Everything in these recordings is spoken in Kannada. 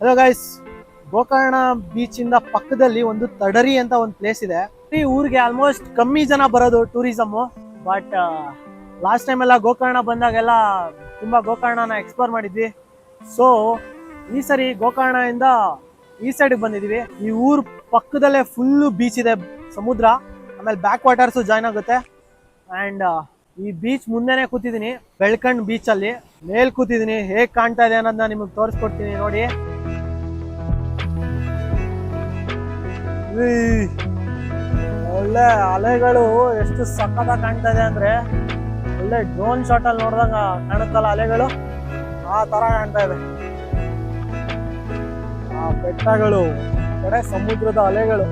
ಹಲೋ ಗೈಸ್, ಗೋಕರ್ಣ ಬೀಚ್ ಇಂದ ಪಕ್ಕದಲ್ಲಿ ಒಂದು ತಡರಿ ಅಂತ ಒಂದು ಪ್ಲೇಸ್ ಇದೆ. ಈ ಊರಿಗೆ ಆಲ್ಮೋಸ್ಟ್ ಕಮ್ಮಿ ಜನ ಬರೋದು ಟೂರಿಸಮ್. ಬಟ್ ಲಾಸ್ಟ್ ಟೈಮ್ ಎಲ್ಲ ಗೋಕರ್ಣ ಬಂದಾಗೆಲ್ಲ ತುಂಬಾ ಗೋಕರ್ಣನ ಎಕ್ಸ್ಪ್ಲೋರ್ ಮಾಡಿದ್ವಿ. ಸೊ ಈ ಸರಿ ಗೋಕರ್ಣ ಇಂದ ಈ ಸೈಡ್ ಬಂದಿದೀವಿ. ಈ ಊರ್ ಪಕ್ಕದಲ್ಲೇ ಫುಲ್ ಬೀಚ್ ಇದೆ, ಸಮುದ್ರ, ಆಮೇಲೆ ಬ್ಯಾಕ್ ವಾಟರ್ಸ್ ಜಾಯ್ನ್ ಆಗುತ್ತೆ. ಅಂಡ್ ಈ ಬೀಚ್ ಮುಂದೆನೆ ಕೂತಿದ್ದೀನಿ, ಬೆಳ್ಕಂಡ್ ಬೀಚ್ ಅಲ್ಲಿ ಮೇಲ್ ಕೂತಿದ್ದೀನಿ. ಹೇಗ್ ಕಾಣ್ತಾ ಇದೆ ಅನ್ನೋದನ್ನ ನಿಮಗೆ ತೋರಿಸ್ಕೊಡ್ತೀನಿ ನೋಡಿ. ಒಳ್ಳೆ ಅಲೆಗಳು ಎಷ್ಟು ಸಕ್ಕತ್ತಾಗಿ ಕಾಣ್ತಾ ಇದೆ ಅಂದ್ರೆ, ಒಳ್ಳೆ ಡ್ರೋನ್ ಶಾಟ್ ಅಲ್ಲಿ ನೋಡಿದಾಗ ಕಾಣುತ್ತಲ್ಲ ಅಲೆಗಳು, ಆ ತರ ಕಾಣ್ತಾ ಇದೆ. ಆ ಬೆಟ್ಟಗಳು ಕಡೆ ಸಮುದ್ರದ ಅಲೆಗಳು,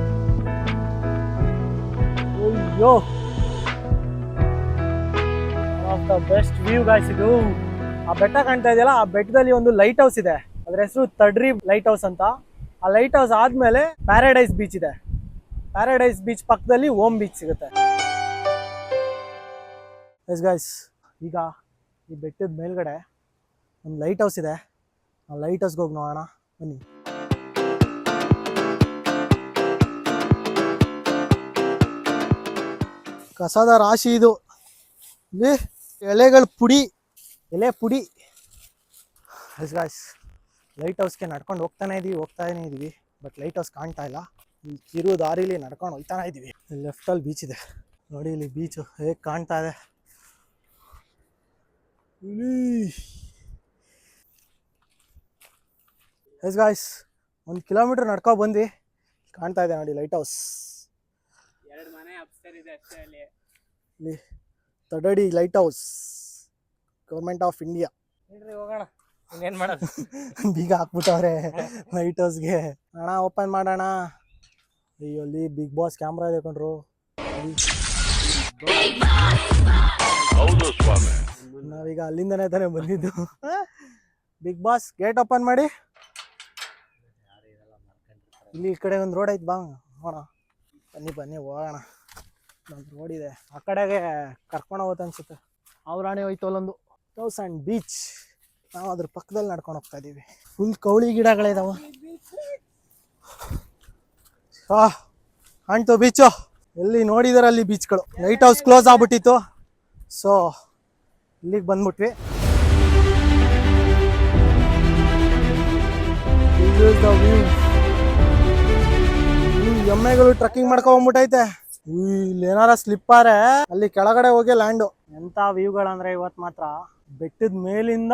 ಅಯ್ಯೋ of the best view guys ಇದು. ಆ ಬೆಟ್ಟ ಕಾಣ್ತಾ ಇದೆಯಲ್ಲ, ಆ ಬೆಟ್ಟದಲ್ಲಿ ಒಂದು ಲೈಟ್ ಹೌಸ್ ಇದೆ, ಅದ್ರ ಹೆಸರು ತಡ್ರಿ ಲೈಟ್ ಹೌಸ್ ಅಂತ. ಆ ಲೈಟ್ ಹೌಸ್ ಆದ್ಮೇಲೆ ಪ್ಯಾರಡೈಸ್ ಬೀಚ್ ಇದೆ. ಪ್ಯಾರಡೈಸ್ ಬೀಚ್ ಪಕ್ಕದಲ್ಲಿ ಓಮ್ ಬೀಚ್ ಸಿಗುತ್ತೆ. ಎಸ್ ಗೈಸ್, ಈಗ ಈ ಬೆಟ್ಟದ ಮೇಲ್ಗಡೆ ಒಂದು ಲೈಟ್ ಹೌಸ್ ಇದೆ. ಆ ಲೈಟ್ ಹೌಸ್ಗೆ ಹೋಗಿ ನೋಡೋಣ ಬನ್ನಿ. ಕಸದ ರಾಶಿ ಇದು, ಇಲ್ಲಿ ಎಲೆಗಳ ಪುಡಿ, ಎಲೆ ಪುಡಿ. ಎಸ್ ಗೈಸ್, ಲೈಟ್ ಹೌಸ್ಗೆ ನಡ್ಕೊಂಡು ಹೋಗ್ತಾನೆ ಇದೀವಿ. ಬಟ್ ಲೈಟ್ ಹೌಸ್ ಕಾಣ್ತಾ ಇಲ್ಲ. ಈ ಕಿರು ದಾರಿಲಿ ನಡ್ಕೊಂಡು ಹೋಗ್ತಾನೆ ಇದೀವಿ. ಲೆಫ್ಟಲ್ಲಿ ಬೀಚ್ ಇದೆ ನೋಡಿ, ಇಲ್ಲಿ ಬೀಚು ಹೇಗೆ ಕಾಣ್ತಾ ಇದೆ. ಎಸ್ ಗಾಯ್ಸ್, 1 ಕಿಲೋಮೀಟರ್ ನಡ್ಕೊ ಬಂದ್ವಿ, ಕಾಣ್ತಾ ಇದೆ ನೋಡಿ ಲೈಟ್ ಹೌಸ್. ಇಲ್ಲಿ ತಡಡಿ lighthouse, government of India. ಹೋಗೋಣ, ಏನ್ ಮಾಡೋದು, ಬೀಗ ಹಾಕ್ಬಿಟ್ಟವ್ರೆ ಲೈಟ್ ಹೌಸ್ಗೆ. ಅಣ್ಣ ಓಪನ್ ಮಾಡೋಣ. ಅಯ್ಯೋ, ಅಲ್ಲಿ ಬಿಗ್ ಬಾಸ್ ಕ್ಯಾಮ್ರಾ ಇದೆ ಕಣ್ರು. ನಾವೀಗ ಅಲ್ಲಿಂದನೇ ತಾನೇ ಬಂದಿದ್ದು. ಬಿಗ್ ಬಾಸ್ ಗೇಟ್ ಓಪನ್ ಮಾಡಿ. ಇಲ್ಲಿ ಈ ಕಡೆ ಒಂದು ರೋಡ್ ಐತೆ, ಬಾ ಹೋಗೋಣ. ಬನ್ನಿ ಹೋಗೋಣ. ಒಂದು ರೋಡ್ ಇದೆ, ಆ ಕಡೆಗೆ ಕರ್ಕೊಂಡು ಹೋಗುತ್ತೆ ಅನ್ಸುತ್ತೆ. ಅವ್ರಾಣಿ ಹೋಯ್ತು ಅಲ್ಲೊಂದು ತೌಸಂಡ್ ಬೀಚ್. ನಾವು ಅದ್ರ ಪಕ್ಕದಲ್ಲಿ ನಡ್ಕೊಂಡು ಹೋಗ್ತಾ ಇದೀವಿ. ಫುಲ್ ಕೌಳಿ ಗಿಡಗಳಿದಾವ. ಕಾಣ್ತು ಬೀಚು, ಎಲ್ಲಿ ನೋಡಿದಾರೆ ಅಲ್ಲಿ ಬೀಚ್ಗಳು. ಲೈಟ್ ಹೌಸ್ ಕ್ಲೋಸ್ ಆಗ್ಬಿಟ್ಟಿತ್ತು, ಸೊ ಇಲ್ಲಿಗೆ ಬಂದ್ಬಿಟ್ವಿ. ಎಮ್ಮೆಗಳು ಟ್ರಕ್ಕಿಂಗ್ ಮಾಡ್ಕೊ ಹೋಗ್ಬಿಟ್ಟೈತೆ. ಇಲ್ಲಿ ಏನಾರ ಸ್ಲಿಪ್ಪಾರೆ ಅಲ್ಲಿ ಕೆಳಗಡೆ ಹೋಗಿ ಲ್ಯಾಂಡು. ಎಂತ ವ್ಯೂಗಳಂದ್ರೆ ಇವತ್ತು ಮಾತ್ರ ಬೆಟ್ಟದ ಮೇಲಿಂದ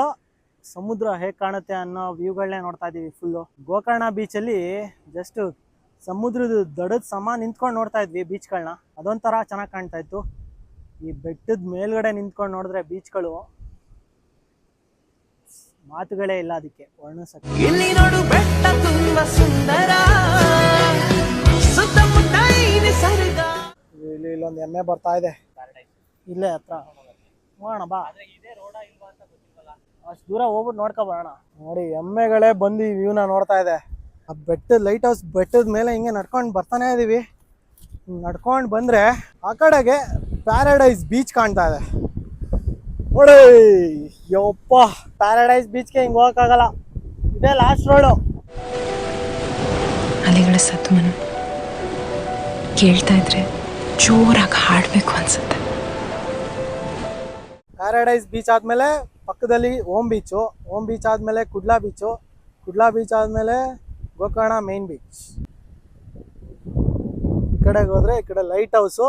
ಸಮುದ್ರ ಹೇಗ್ ಕಾಣುತ್ತೆ ಅನ್ನೋ ವ್ಯೂಗಳನ್ನೇ ನೋಡ್ತಾ ಇದೀವಿ. ಫುಲ್ಲು ಗೋಕರ್ಣ ಬೀಚಲ್ಲಿ ಜಸ್ಟ್ ಸಮುದ್ರದ ದಡದ ಸಮ ನಿಂತ್ಕೊಂಡು ನೋಡ್ತಾ ಇದ್ವಿ ಬೀಚ್ಗಳನ್ನ. ಅದೊಂಥರ ಚೆನ್ನಾಗಿ ಕಾಣ್ತಾ ಇತ್ತು. ಈ ಬೆಟ್ಟದ ಮೇಲ್ಗಡೆ ನಿಂತ್ಕೊಂಡು ನೋಡಿದ್ರೆ ಬೀಚ್ಗಳು ಮಾತುಗಳೇ ಇಲ್ಲ ಅದಕ್ಕೆ ವರ್ಣಿಸಕ್ಕೆ. ಇಲ್ಲಿ ಇಲ್ಲೊಂದು ಎಮ್ಮೆ ಬರ್ತಾ ಇದೆ, ಇಲ್ಲೇ ಹತ್ರ ಹೋಗೋಣ ಬಾ. ಅಷ್ಟು ದೂರ ಹೋಗ್ಬಿಟ್ಟು ನೋಡ್ಕೊ ಬರೋಣ. ನೋಡಿ, ಎಮ್ಮೆಗಳೇ ಬಂದು ಈ ವ್ಯೂನ ನೋಡ್ತಾ ಇದೆ. ಆ ಬೆಟ್ಟದ ಲೈಟ್ ಹೌಸ್ ಬೆಟ್ಟದ ಮೇಲೆ ಹಿಂಗೆ ನಡ್ಕೊಂಡು ಬರ್ತಾನೆ ಇದೀವಿ. ನಡ್ಕೊಂಡು ಬಂದ್ರೆ ಆ ಕಡೆಗೆ ಪ್ಯಾರಡೈಸ್ ಬೀಚ್ ಕಾಣ್ತಾ ಇದೆ ನೋಡಿ. ಯಪ್ಪ, ಪ್ಯಾರಡೈಸ್ ಬೀಚ್ಗೆ ಹಿಂಗೆ ಹೋಗಕ್ಕಾಗಲ್ಲ, ಇದೇ ಲಾಸ್ಟ್ ರೋಡು. ಅಲೆಗಳ ಸದ್ದು ಕೇಳ್ತಾ ಇದ್ರೆ ಜೋರಾಗಿ ಹಾಡಬೇಕು ಅನ್ಸುತ್ತೆ. ಪ್ಯಾರಡೈಸ್ ಬೀಚ್ ಆದ್ಮೇಲೆ ಪಕ್ಕದಲ್ಲಿ ಓಮ್ ಬೀಚು, ಓಮ್ ಬೀಚ್ ಆದ್ಮೇಲೆ ಕುಡ್ಲಾ ಬೀಚು, ಕುಡ್ಲಾ ಬೀಚ್ ಆದ್ಮೇಲೆ ಗೋಕರ್ಣ ಮೇನ್ ಬೀಚ್. ಈ ಕಡೆಗೆ ಹೋದ್ರೆ ಈ ಕಡೆ ಲೈಟ್ ಹೌಸು,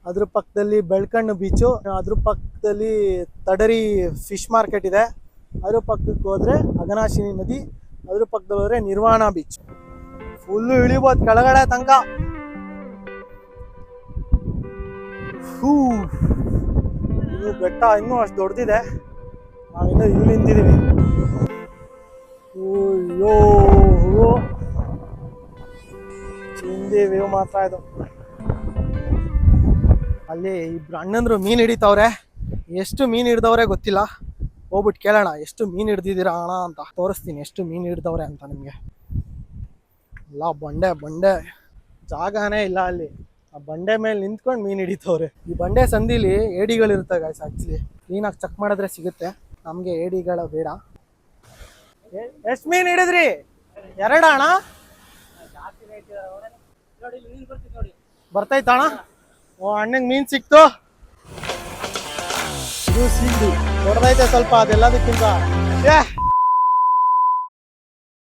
ಅದ್ರ ಪಕ್ಕದಲ್ಲಿ ಬೆಳ್ಕಣ್ಣು ಬೀಚು, ಅದ್ರ ಪಕ್ಕದಲ್ಲಿ ತಡರಿ ಫಿಶ್ ಮಾರ್ಕೆಟ್ ಇದೆ. ಅದ್ರ ಪಕ್ಕಕ್ಕೆ ಹೋದ್ರೆ ಅಘನಾಶಿನಿ ನದಿ, ಅದ್ರ ಪಕ್ಕದಲ್ಲಿ ಹೋದ್ರೆ ನಿರ್ವಾಣ ಬೀಚ್. ಫುಲ್ಲು ಇಳಿಬೋದು ಕೆಳಗಡೆ ತನಕ. ಇದು ಬೆಟ್ಟ ಇನ್ನೂ ಅಷ್ಟು ದೊಡ್ಡದಿದೆ, ನಾವಿನ್ನೂ ಇಲ್ಲಿ ನಿಂತಿದ್ದೀವಿ. ಅಯ್ಯೋ, ಚಿಂದಿ ವ್ಯೂ ಮಾತ್ರ ಇದು. ಅಲ್ಲಿ ಇಬ್ರು ಅಣ್ಣಂದ್ರು ಮೀನು ಹಿಡಿತವ್ರೆ. ಎಷ್ಟು ಮೀನು ಹಿಡ್ದವ್ರೆ ಗೊತ್ತಿಲ್ಲ, ಹೋಗ್ಬಿಟ್ಟು ಕೇಳೋಣ ಎಷ್ಟು ಮೀನು ಹಿಡ್ದಿದ್ದೀರಾ ಅಣ್ಣ ಅಂತ. ತೋರಿಸ್ತೀನಿ ಎಷ್ಟು ಮೀನು ಹಿಡ್ದವ್ರೆ ಅಂತ ನಿಮಗೆ. ಎಲ್ಲ ಬಂಡೆ ಜಾಗನೇ ಇಲ್ಲ ಅಲ್ಲಿ. ಆ ಬಂಡೆ ಮೇಲೆ ನಿಂತ್ಕೊಂಡು ಮೀನು ಹಿಡಿತವ್ರೆ. ಈ ಬಂಡೆ ಸಂದಿಲಿ ಏಡಿಗಳಿರುತ್ತೆ ಗಾಯ್ಸ್. ಆಕ್ಚುಲಿ ಕ್ಲೀನಾಗಿ ಚೆಕ್ ಮಾಡಿದ್ರೆ ಸಿಗುತ್ತೆ. ನಮಗೆ ಏಡಿಗಳ ಬೇಡ. ಎಷ್ಟು ಮೀನು ಹಿಡಿದ್ರಿ? ಎರಡ ಅಣ್ಣ ಬರ್ತೈತ ಅಣ್ಣ? ಓ ಅಣ್ಣಂಗೆ ಮೀನ್ ಸಿಕ್ತು. ಇದು ಸಿಂಧು ದೊಡ್ಡದೈತೆ ಸ್ವಲ್ಪ ಅದೆಲ್ಲದಕ್ಕಿಂತ.